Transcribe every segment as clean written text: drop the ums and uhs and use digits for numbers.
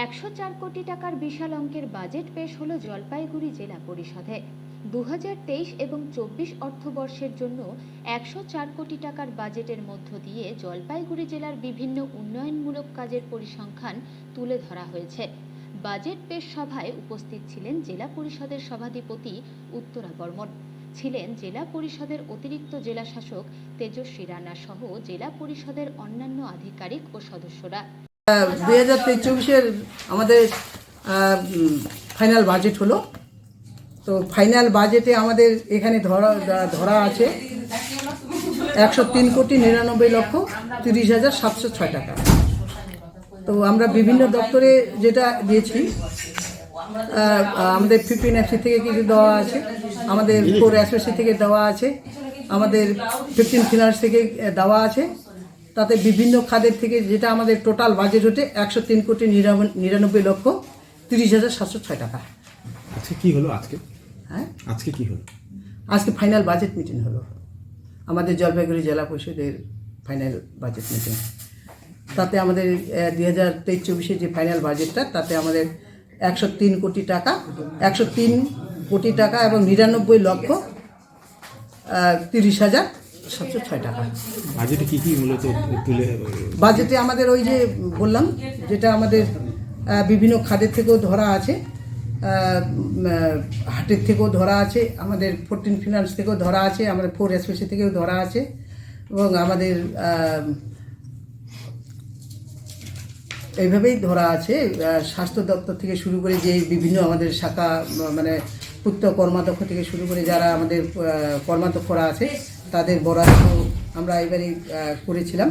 104 কোটি টাকার বিশাল অঙ্কের বাজেট পেশ হলো জলপাইগুড়ি জেলা পরিষদে। 2023 এবং 24 অর্থবর্ষের জন্য 104 কোটি টাকার বাজেটের মধ্য দিয়ে জলপাইগুড়ি জেলার বিভিন্ন উন্নয়নমূলক কাজের পরিসংখ্যান তুলে ধরা হয়েছে। বাজেট পেশ সভায় উপস্থিত ছিলেন জেলা পরিষদের সভাধিপতি উত্তরা বর্মন, ছিলেন জেলা পরিষদের অতিরিক্ত জেলা শাসক তেজস্বী রানা সহ জেলা পরিষদের অন্যান্য আধিকারিক ও সদস্যরা। 2023-24 আমাদের ফাইনাল বাজেট হলো। তো ফাইনাল বাজেটে আমাদের এখানে ধরা আছে 103,99,30,706 টাকা। তো আমরা বিভিন্ন দপ্তরে যেটা দিয়েছি, আমাদের 15FC থেকে কিছু দেওয়া আছে, আমাদের 4SSC থেকে দেওয়া আছে, আমাদের 15 ফিনান্স থেকে দেওয়া আছে। তাতে বিভিন্ন খাতের থেকে যেটা আমাদের টোটাল বাজেট হচ্ছে 103,99,30,706 টাকা। আজকে কি হলো? আজকে কি হলো? আজকে ফাইনাল বাজেট মিটিং হলো আমাদের জলপাইগুড়ি জেলা পরিষদের ফাইনাল বাজেট মিটিং। তাতে আমাদের 2023-24 যে ফাইনাল বাজেটটা, তাতে আমাদের 103 কোটি টাকা এবং 99,30,706 টাকা। বাজেটে কি মূলত তুলে? বাজেটে আমাদের ওই যে বললাম, যেটা আমাদের বিভিন্ন খাতের থেকেও ধরা আছে, হাটের থেকেও ধরা আছে, আমাদের 14 ফিনান্স থেকেও ধরা আছে, আমাদের 4SSC থেকেও ধরা আছে, এবং আমাদের এইভাবেই ধরা আছে। স্বাস্থ্য দপ্তর থেকে শুরু করে যে বিভিন্ন আমাদের শাখা, মানে পূর্ত কর্মাধ্যক্ষ থেকে শুরু করে যারা আমাদের কর্মাধ্যক্ষরা আছে, তাদের বরাদ্দ আমরা এবারে করেছিলাম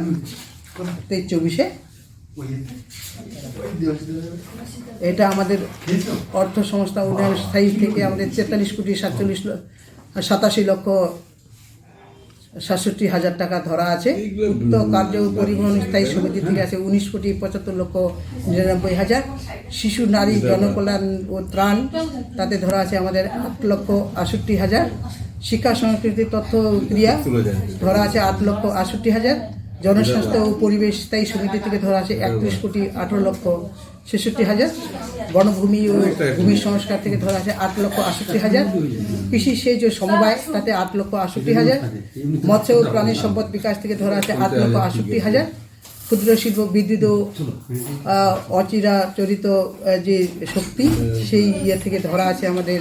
23-24-এ। এটা আমাদের অর্থ সংস্থা উন্নয়ন স্থায়ী থেকে আমাদের 43,67,67,000 টাকা ধরা আছে। পূর্ত কার্য পরিবহন স্থায়ী সমিতি থেকে আছে 19,75,99,000। শিশু নারী জনকল্যাণ ও ত্রাণ, তাতে ধরা আছে আমাদের 8,68,000। শিক্ষা সংস্কৃতি তথ্য ক্রিয়া ধরা আছে 8,68,000। জনস্বাস্থ্য ও পরিবেশ স্থায়ী সমিতি থেকে ধরা আছে 31,18,66,000। বনভূমি ও ভূমি সংস্কার থেকে ধরা আছে 8,68,000। কৃষি সেচ ও সমবায়, তাতে 8,68,000। মৎস্য ও প্রাণী সম্পদ বিকাশ থেকে ধরা আছে 8,68,000। ক্ষুদ্র শিল্প, বিদ্যুৎ ও অচিরাচরিত যে শক্তি, সেই ইয়ে থেকে ধরা আছে আমাদের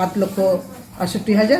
8,68,000।